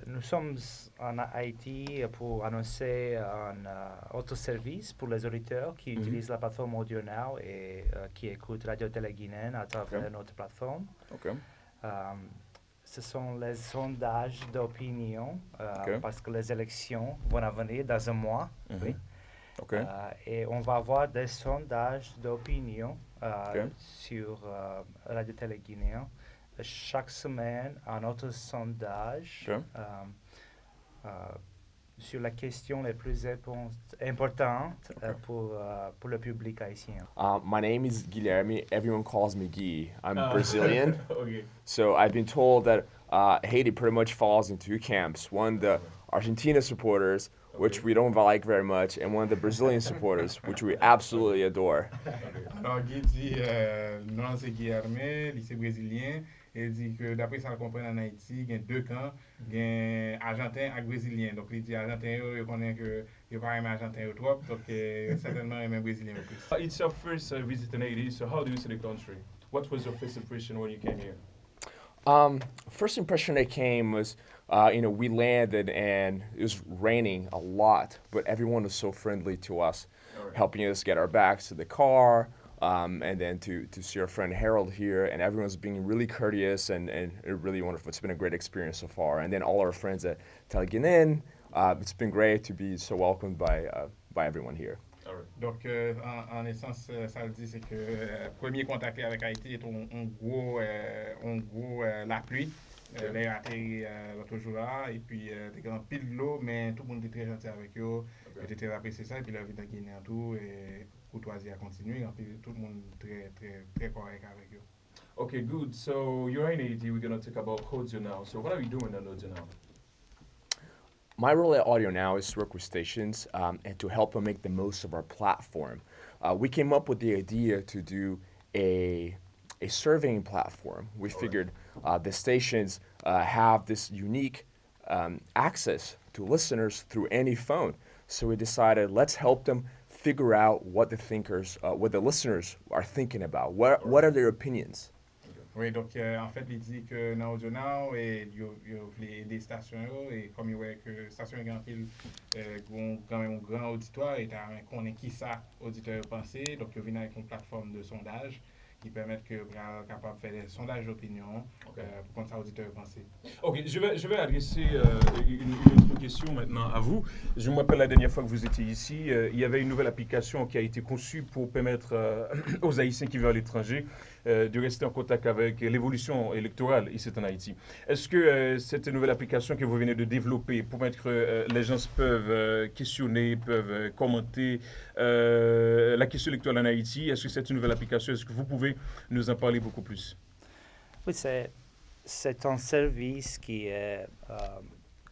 Nous sommes en Haïti pour annoncer un autoservice pour les auditeurs qui utilisent la plateforme AudioNow et qui écoutent Radio Télé Guinéenne à travers notre plateforme. Ce sont les sondages d'opinion parce que les élections vont venir dans un mois. Oui. Et on va avoir des sondages d'opinion sur Radio Télé Guinéenne. Chaque semaine, un autre sondage sur la question les plus importantes pour le public haïtien. My name is Guilherme. Everyone calls me Guy. I'm Brazilian. So I've been told that Haiti pretty much falls into two camps. One, the Argentina supporters, which we don't like very much, and one, the Brazilian supporters, which we absolutely adore. Alors, Guy dit, non, c'est Guilherme, lycée brésilien. Il dit que d'après ça, on comprend en Haïti, il y a deux camps, il y a Argentin et Brésilien. Donc, il dit Argentin, il connaît que il pas aimer Argentin trop, donc certainement il aime Brésilien plus. It's your first visit in Haiti, so how do you see the country? What was your first impression when you came here? First impression I came was, we landed and it was raining a lot, but everyone was so friendly to us, helping us get our bags to the car. And then to see our friend Harold here, and everyone's being really courteous and really wonderful. It's been a great experience so far. And then all our friends at Teleguinen, it's been great to be so welcomed by everyone here. Donc, en essence, ça le dit, c'est que premier contact avec Haïti est un gros la pluie. Les atterri l'autre jour là, et puis des grands piles de l'eau, mais tout le monde était très gentil avec eux, était très apprécié ça, et puis la vie de Guinée en tout, et courtoisie a continué, et puis tout le monde très correct avec eux. Okay, good. So you're in Haiti, we're going to talk about Audio Now. So what are you doing on Audio Now? My role at Audio Now is to work with stations and to help them make the most of our platform. We came up with the idea to do a surveying platform. We figured the stations have this unique access to listeners through any phone. So we decided, let's help them figure out what the listeners are thinking about. What are their opinions? Oui, donc en fait, il dit que dans Audio Now, il voulait aider stations, et comme il voit que station grand pile quand même un grand auditoire, et qu'on est qui ça, auditeur pensé, donc il vient avec une plateforme de sondage qui permettent que vous êtes capable de faire des sondages d'opinion pour qu'on soit auditeur pensé. Ok, je vais adresser une autre question maintenant à vous. Je me rappelle la dernière fois que vous étiez ici, il y avait une nouvelle application qui a été conçue pour permettre aux Haïtiens qui vivent à l'étranger de rester en contact avec l'évolution électorale ici en Haïti. Est-ce que cette nouvelle application que vous venez de développer pour mettre que les gens peuvent questionner, peuvent commenter la question électorale en Haïti, est-ce que c'est une nouvelle application? Est-ce que vous pouvez nous en parler beaucoup plus? Oui, c'est un service qui est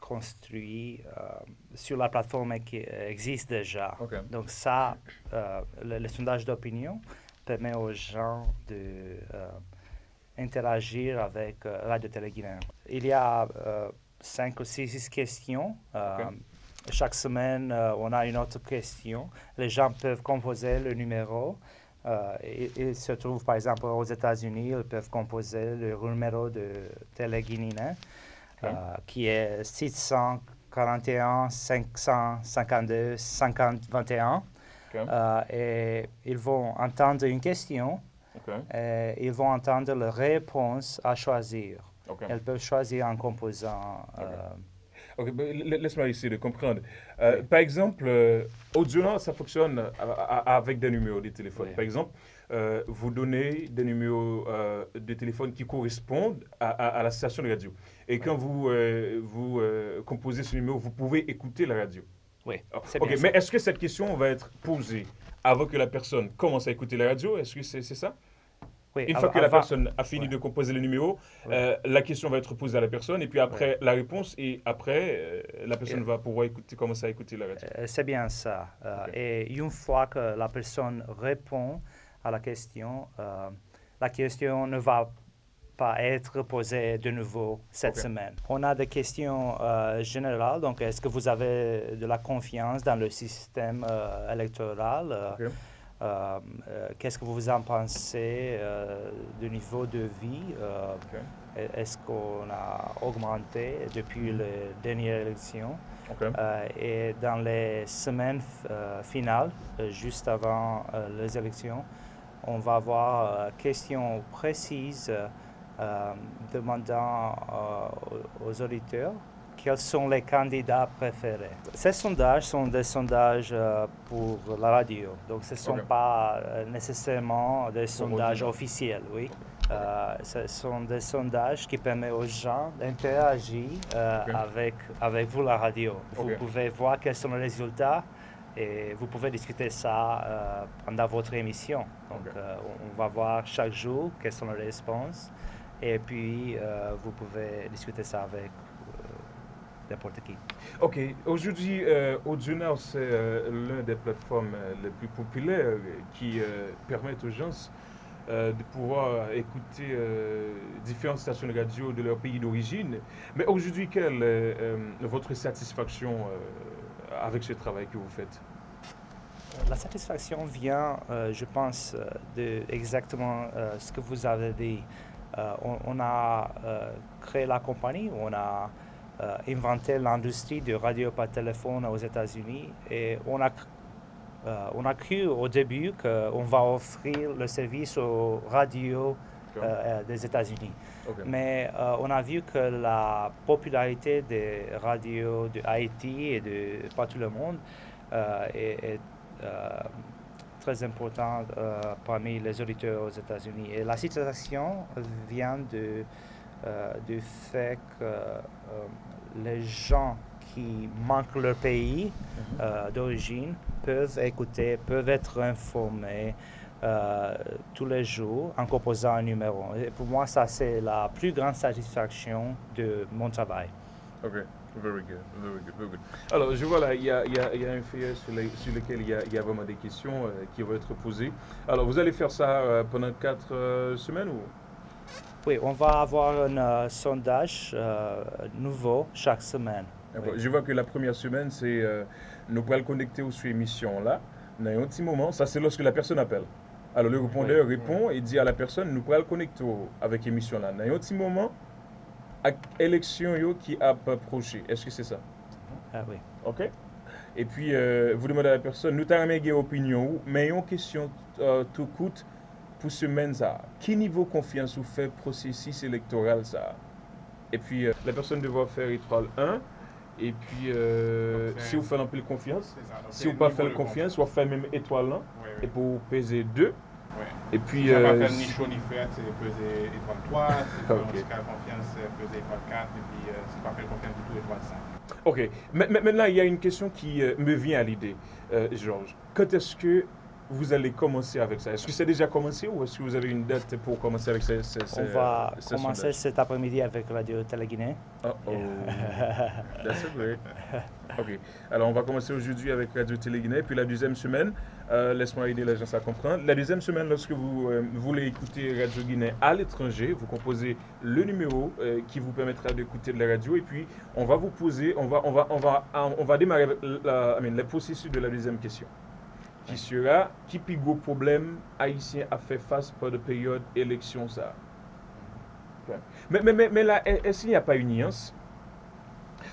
construit sur la plateforme qui existe déjà. Okay. Donc ça, le sondage d'opinion permet aux gens d'interagir avec Radio Télé Guinéenne. Il y a 5 ou 6 questions. Chaque semaine, on a une autre question. Les gens peuvent composer le numéro. Ils se trouvent, par exemple, aux États-Unis, ils peuvent composer le numéro de Télé Guinéenne, qui est 641 552 5021. Et ils vont entendre une question et ils vont entendre la réponse à choisir. Elles peuvent choisir en composant. Laisse-moi essayer de comprendre. Par exemple, AudioNow, ça fonctionne avec des numéros de téléphone. Par exemple, vous donnez des numéros de téléphone qui correspondent à la station de radio. Et quand vous composez ce numéro, vous pouvez écouter la radio. Oui, c'est bien. Mais est-ce que cette question va être posée avant que la personne commence à écouter la radio? Est-ce que c'est ça? Oui, une fois que la personne a fini de composer le numéro, la question va être posée à la personne, et puis après la réponse, et après la personne va pouvoir commencer à écouter la radio. C'est bien ça. Et une fois que la personne répond à la question ne va pas être posée de nouveau cette semaine. On a des questions générales, donc est-ce que vous avez de la confiance dans le système électoral? Qu'est-ce que vous en pensez du niveau de vie? est-ce qu'on a augmenté depuis la dernière élection. OK. Et dans les semaines finales, juste avant les élections, on va avoir questions précises demandant aux auditeurs quels sont les candidats préférés. Ces sondages sont des sondages pour la radio, donc ce ne sont pas nécessairement des sondages officiels, oui. Ce sont des sondages qui permettent aux gens d'interagir avec vous, la radio. Vous pouvez voir quels sont les résultats et vous pouvez discuter ça pendant votre émission. Donc, on va voir chaque jour quelles sont les réponses et puis vous pouvez discuter ça avec n'importe qui. OK. Aujourd'hui, AudioNow, c'est l'une des plateformes les plus populaires qui permettent aux gens de pouvoir écouter différentes stations de radio de leur pays d'origine. Mais aujourd'hui, quelle est votre satisfaction avec ce travail que vous faites? La satisfaction vient, je pense, de exactement ce que vous avez dit. On a créé la compagnie, on a inventé l'industrie de radio par téléphone aux États-Unis et on a cru au début qu'on va offrir le service aux radios des États-Unis. Mais on a vu que la popularité des radios de Haïti et de partout le monde est très importante parmi les auditeurs aux États-Unis. Et la situation vient du fait que les gens qui manquent leur pays d'origine peuvent écouter, peuvent être informés tous les jours en composant un numéro. Et pour moi, ça, c'est la plus grande satisfaction de mon travail. OK. Very good, very good, very good. Alors, je vois là, il y a un feuillet sur lequel il y a vraiment des questions qui vont être posées. Alors, vous allez faire ça pendant 4 semaines ou? Oui, on va avoir un sondage nouveau chaque semaine. Oui. Je vois que la première semaine, c'est nous pourrons le connecter aux émissions là. Dans un petit moment, ça c'est lorsque la personne appelle. Alors le répondeur répond et dit à la personne, nous pourrons le connecter avec l'émission là. Dans un petit moment, avec l'élection qui a approché. Est-ce que c'est ça? Oui. OK. Et puis, vous demandez à la personne, nous t'avons une opinion, mais une question tout coûte pour ce semaine ça. Quel niveau de confiance vous fait processus électoral ça? Et puis, la personne devra faire étoile 1. Et puis, si vous faites un peu de confiance, si vous ne faites pas confiance, vous faites même étoile 1. Et pour peser 2. Et puis, ça va faire ni chaud ni frais, c'est peser étoile 3, si vous faites confiance, peser étoile 4, et puis si vous ne faites pas confiance du tout, étoile 5. OK. Mais maintenant, il y a une question qui me vient à l'idée, Georges. Quand est-ce que vous allez commencer avec ça? Est-ce que c'est déjà commencé ou est-ce que vous avez une date pour commencer avec ces On va commencer cet après-midi avec Radio Télé-Guinée. Oh, that's great. OK. Alors, on va commencer aujourd'hui avec Radio Télé-Guinée. Puis la deuxième semaine, laisse-moi aider les gens à comprendre. La deuxième semaine, lorsque vous voulez écouter Radio Guinée à l'étranger, vous composez le numéro qui vous permettra d'écouter de la radio. Et puis, on va vous poser, on va démarrer avec le processus de la deuxième question. Qui sera, qui plus gros problème haïtien a fait face par la période élection ça. Okay. Mais là, est-ce qu'il n'y a pas une nuance?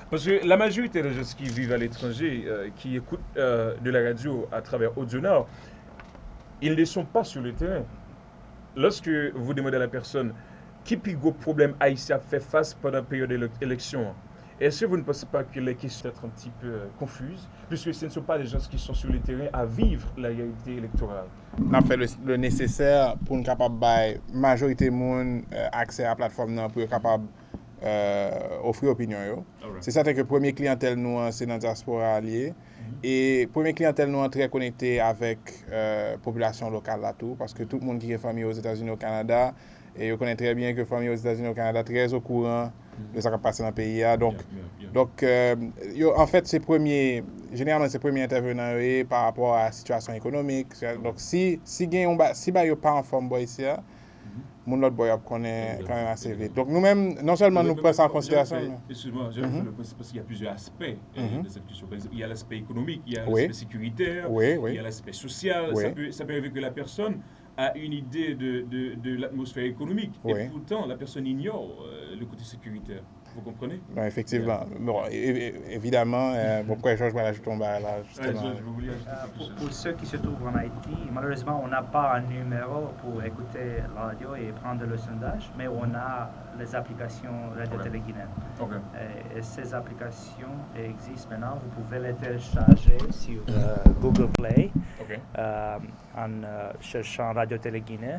Parce que la majorité des gens qui vivent à l'étranger, qui écoutent de la radio à travers AudioNow, ils ne sont pas sur le terrain. Lorsque vous demandez à la personne qui plus gros problème haïtien a fait face pendant la période d'élection, est-ce que vous ne pensez pas que les questions sont un petit peu confuses, puisque ce ne sont pas les gens qui sont sur le terrain à vivre la réalité électorale? On a fait le nécessaire pour nous capable la majorité de monde accès à la plateforme pour capable offrir opinion. C'est certain que le premier clientèle nous c'est dans la diaspora alliée et premier clientèle nous très connecté avec la population locale là tout parce que tout le monde qui est famille aux États-Unis au Canada et on connaît très bien que famille aux États-Unis au Canada très au courant de ce qui passe dans le pays. Donc, en fait, généralement, c'est premier intervenant par rapport à la situation économique. Donc, si vous pas en forme ici, mon autre boy connaît quand même assez vite. Donc, nous-mêmes, non seulement nous prenons ça en considération. Excuse-moi, parce qu'il y a plusieurs aspects de cette question. Il y a l'aspect économique, il y a l'aspect sécuritaire, il y a l'aspect social. Ça peut arriver que la personne a une idée de l'atmosphère économique. Oui. Et pourtant, la personne ignore le côté sécuritaire. Vous comprenez? Non, effectivement. Bon, évidemment, bon, pourquoi je vais rajouter là, justement. Je voulais ajouter quelque chose. Pour ceux qui se trouvent en Haïti, malheureusement, on n'a pas un numéro pour écouter la radio et prendre le sondage, mais on a les applications Radio-Télé Guinée. Okay. Et ces applications existent maintenant. Vous pouvez les télécharger sur Google Play en cherchant Radio-Télé Guinée.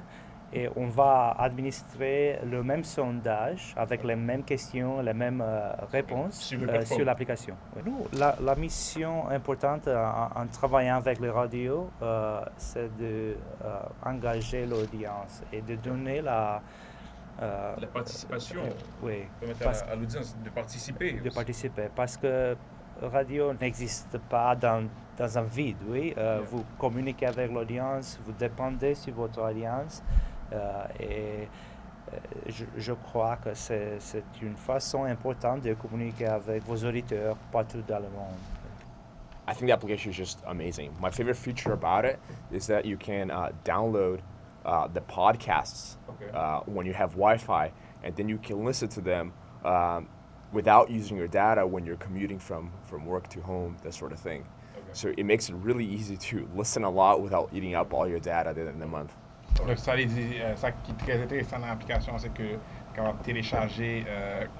Et on va administrer le même sondage avec les mêmes questions, les mêmes réponses sur l'application. Nous, la mission importante en travaillant avec les radios, c'est d'engager l'audience et de donner la participation. Oui. Permettre à l'audience de participer. De participer, parce que radio n'existe pas dans un vide. Oui. Vous communiquez avec l'audience, vous dépendez sur votre audience. Et je crois que c'est une façon importante de communiquer avec vos auditeurs partout dans le monde. I think the application is just amazing. My favorite feature about it is that you can download the podcasts when you have Wi-Fi, and then you can listen to them without using your data when you're commuting from work to home, that sort of thing. Okay. So it makes it really easy to listen a lot without eating up all your data at the end of the month. Donc, ça qui est très intéressant dans l'application, c'est que capable de télécharger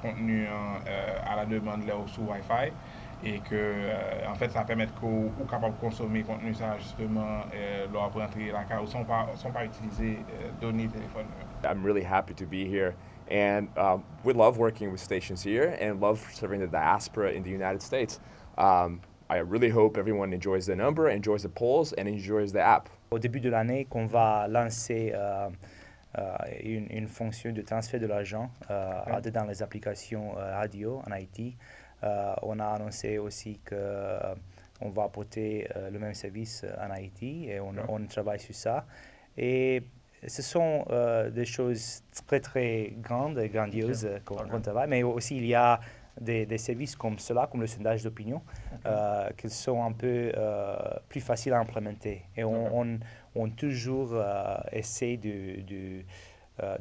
contenu à la demande là sur Wi-Fi et que en fait ça permet qu'on soit capable de consommer contenu ça justement lors de rentrer la carte sans pas utiliser données téléphone. I'm really happy to be here, and we love working with stations here and love serving the diaspora in the United States. I really hope everyone enjoys the number, enjoys the polls, and enjoys the app. Au début de l'année, qu'on va lancer une fonction de transfert de l'argent dans les applications radio en Haïti. On a annoncé aussi qu'on va apporter le même service en Haïti et on travaille sur ça. Et ce sont des choses très, très grandes et grandioses qu'on travaille, mais aussi il y a des services comme cela, comme le sondage d'opinion, qui sont un peu plus faciles à implémenter. Et on toujours essaie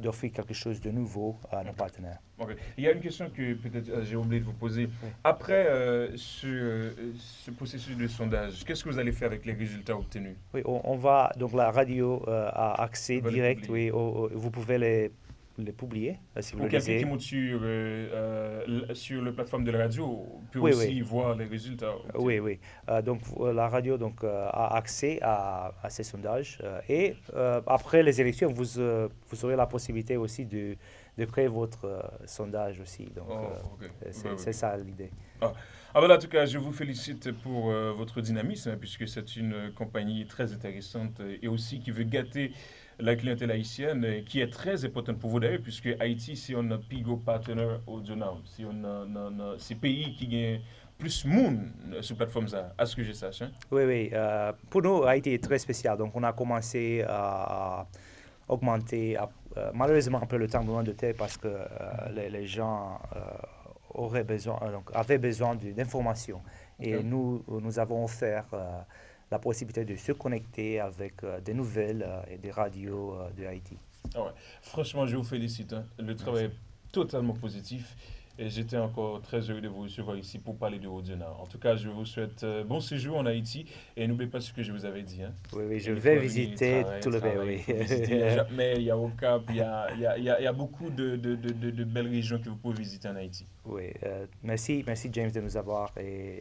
d'offrir quelque chose de nouveau à nos partenaires. Okay. Il y a une question que peut-être j'ai oublié de vous poser. Après ce processus de sondage, qu'est-ce que vous allez faire avec les résultats obtenus? Oui, on va, donc la radio a accès direct, oui, vous pouvez les publier, si vous le désirez. Quelqu'un qui monte sur la plateforme de la radio peut aussi voir les résultats. Oui. Donc la radio a accès à ces sondages. Et après les élections, vous aurez la possibilité aussi de créer votre sondage aussi. Donc c'est ça l'idée. En tout cas, je vous félicite pour votre dynamisme, puisque c'est une compagnie très intéressante et aussi qui veut gâter la clientèle haïtienne, qui est très importante pour vous d'ailleurs, puisque Haïti, c'est un pigo partenaire au Donau. C'est un pays qui gagne plus monde sur plateforme ça, à ce que je sache. Hein? Oui. Pour nous, Haïti est très spécial. Donc, on a commencé à augmenter, malheureusement, un peu le tremblement de terre parce que les gens avaient besoin d'informations. Et nous avons offert la possibilité de se connecter avec des nouvelles et des radios de Haïti. Franchement, je vous félicite. Hein. Le travail est totalement positif. Et j'étais encore très heureux de vous recevoir ici pour parler de Haut-du Nord. En tout cas, je vous souhaite bon séjour en Haïti et n'oubliez pas ce que je vous avais dit. Hein. Oui, je vais visiter tout le pays. Mais il y a au Cap, il y a beaucoup de belles régions que vous pouvez visiter en Haïti. Oui, merci James de nous avoir et